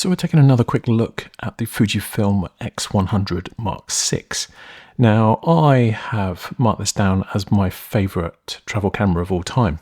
So we're taking another quick look at the Fujifilm X100VI. Now I have marked this down as my favourite travel camera of all time,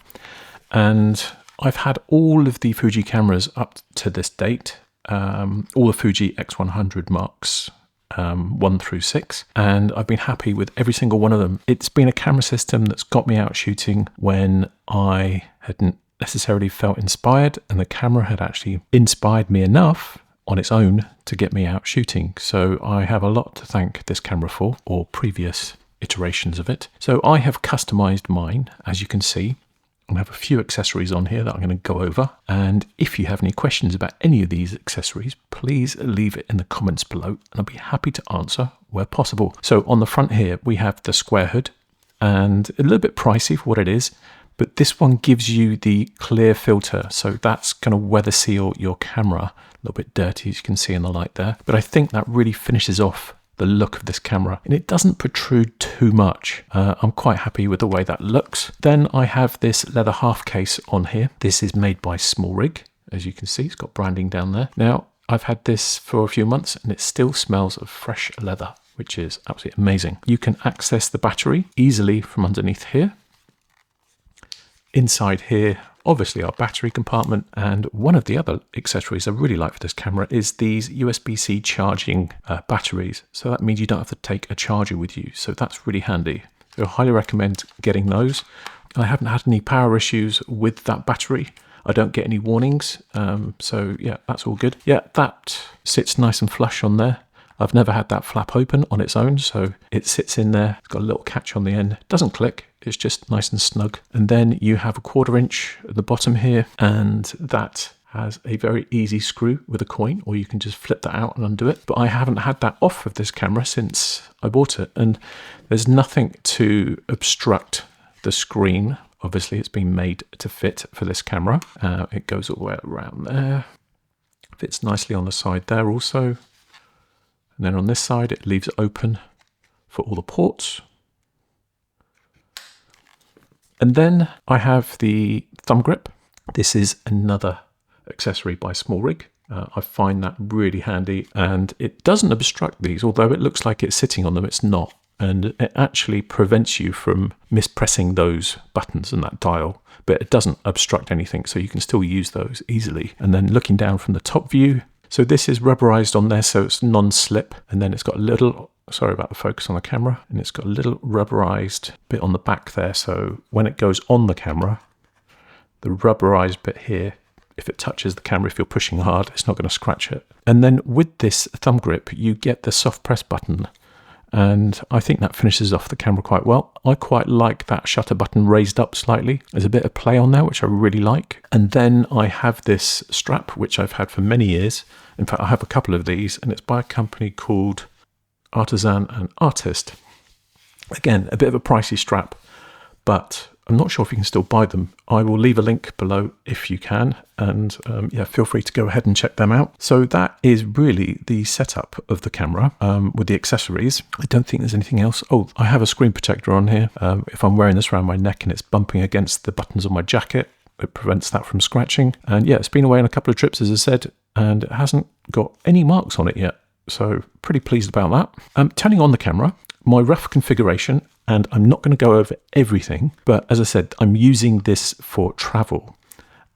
and I've had all of the Fuji cameras up to this date, all the Fuji X100 Marks 1 through 6, and I've been happy with every single one of them. It's been a camera system that's got me out shooting when I hadn't necessarily felt inspired, and the camera had actually inspired me enough on its own to get me out shooting. So I have a lot to thank this camera for, or previous iterations of it. So I have customized mine, as you can see. I have a few accessories on here that I'm going to go over, and if you have any questions about any of these accessories, please leave it in the comments below and I'll be happy to answer where possible. So on the front here we have the square hood, and a little bit pricey for what it is, but this one gives you the clear filter, so that's going to weather seal your camera. A little bit dirty, as you can see in the light there, but I think that really finishes off the look of this camera, and it doesn't protrude too much. I'm quite happy with the way that looks. Then I have this leather half case on here. This is made by Small Rig, as you can see. It's got branding down there. Now I've had this for a few months and it still smells of fresh leather, which is absolutely amazing. You can access the battery easily from underneath here. Inside here, obviously our battery compartment, and one of the other accessories I really like for this camera is these USB-C charging batteries. So that means you don't have to take a charger with you, so that's really handy. So I highly recommend getting those. I haven't had any power issues with that battery. I don't get any warnings, so yeah, that's all good. Yeah, that sits nice and flush on there. I've never had that flap open on its own, so it sits in there. It's got a little catch on the end. It doesn't click, it's just nice and snug. And then you have a 1/4 inch at the bottom here, and that has a very easy screw with a coin, or you can just flip that out and undo it. But I haven't had that off of this camera since I bought it, and there's nothing to obstruct the screen. Obviously, it's been made to fit for this camera. It goes all the way around there. Fits nicely on the side there also. And then on this side, it leaves it open for all the ports. And then I have the thumb grip. This is another accessory by Small Rig. I find that really handy, and it doesn't obstruct these, although it looks like it's sitting on them, it's not. And it actually prevents you from mispressing those buttons and that dial, but it doesn't obstruct anything, so you can still use those easily. And then looking down from the top view, so this is rubberized on there, so it's non-slip, and then it's got a little, sorry about the focus on the camera, and it's got a little rubberized bit on the back there, so when it goes on the camera, the rubberized bit here, if it touches the camera, if you're pushing hard, it's not going to scratch it. And then with this thumb grip, you get the soft press button, and I think that finishes off the camera quite well. I quite like that shutter button raised up slightly. There's a bit of play on there, which I really like. And then I have this strap, which I've had for many years. In fact, I have a couple of these, and it's by a company called Artisan and Artist. Again, a bit of a pricey strap, but I'm not sure if you can still buy them. I will leave a link below if you can, and yeah, feel free to go ahead and check them out. So that is really the setup of the camera with the accessories. I don't think there's anything else. Oh, I have a screen protector on here. If I'm wearing this around my neck and it's bumping against the buttons on my jacket, it prevents that from scratching. And yeah, it's been away on a couple of trips, as I said, and it hasn't got any marks on it yet. So pretty pleased about that. Turning on the camera, my rough configuration, and I'm not going to go over everything, but as I said, I'm using this for travel.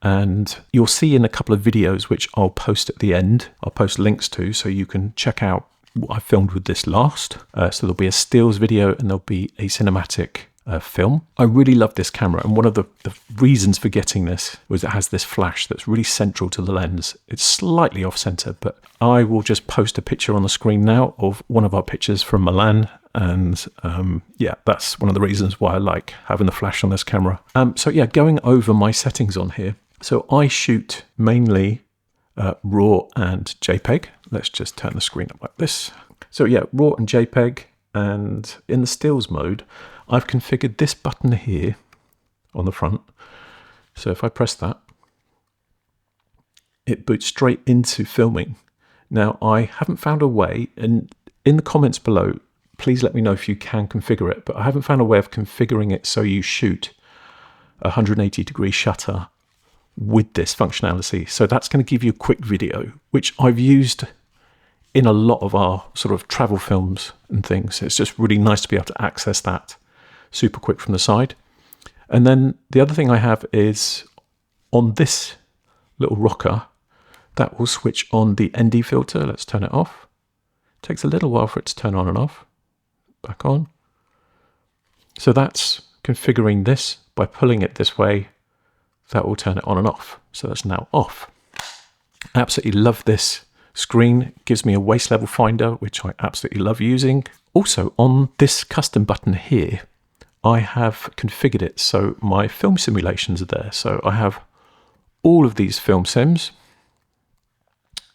And you'll see in a couple of videos, which I'll post at the end, I'll post links to, so you can check out what I filmed with this last. So there'll be a stills video and there'll be a cinematic film. I really love this camera, and one of the reasons for getting this was it has this flash that's really central to the lens. It's slightly off center, but I will just post a picture on the screen now of one of our pictures from Milan, and yeah, that's one of the reasons why I like having the flash on this camera. So yeah, going over my settings on here. So I shoot mainly RAW and JPEG. Let's just turn the screen up like this. So yeah, RAW and JPEG, and in the stills mode, I've configured this button here on the front. So if I press that, it boots straight into filming. Now I haven't found a way, and in the comments below, please let me know if you can configure it, but I haven't found a way of configuring it so you shoot a 180-degree shutter with this functionality. So that's going to give you a quick video, which I've used in a lot of our sort of travel films and things. It's just really nice to be able to access that super quick from the side. And then the other thing I have is on this little rocker, that will switch on the ND filter. Let's turn it off. It takes a little while for it to turn on and off. Back on. So that's configuring this by pulling it this way. That will turn it on and off. So that's now off. I absolutely love this screen. It gives me a waist level finder, which I absolutely love using. Also on this custom button here, I have configured it so my film simulations are there. So I have all of these film sims.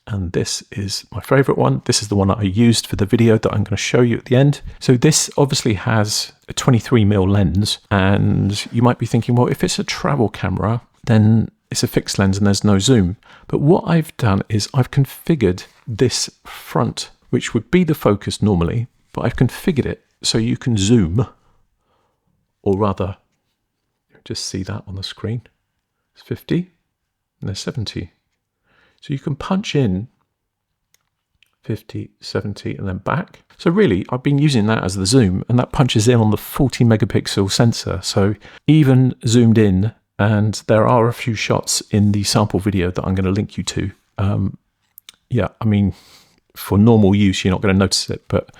And this is my favorite one. This is the one that I used for the video that I'm going to show you at the end. So this obviously has a 23mm lens, and you might be thinking, well, if it's a travel camera, then it's a fixed lens and there's no zoom. But what I've done is I've configured this front, which would be the focus normally, but I've configured it so you can zoom, or rather, just see that on the screen. It's 50 and there's 70. So you can punch in 50, 70 and then back. So really, I've been using that as the zoom, and that punches in on the 40 megapixel sensor. So even zoomed in, and there are a few shots in the sample video that I'm going to link you to. Yeah, I mean, for normal use, you're not going to notice it. But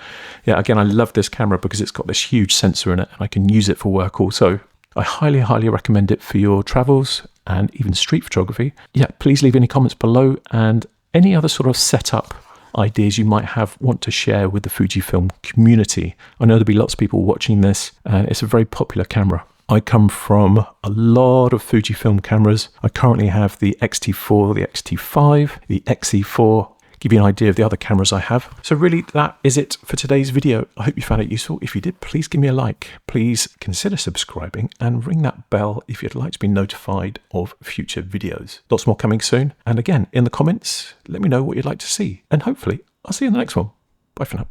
yeah, again, I love this camera because it's got this huge sensor in it, and I can use it for work also. I highly, highly recommend it for your travels and even street photography. Yeah, please leave any comments below, and any other sort of setup ideas you might want to share with the Fujifilm community. I know there'll be lots of people watching this, and it's a very popular camera. I come from a lot of Fujifilm cameras. I currently have the X-T4, the X-T5, the X-E4, give you an idea of the other cameras I have. So really, that is it for today's video. I hope you found it useful. If you did, please give me a like. Please consider subscribing and ring that bell if you'd like to be notified of future videos. Lots more coming soon. And again, in the comments, let me know what you'd like to see. And hopefully, I'll see you in the next one. Bye for now.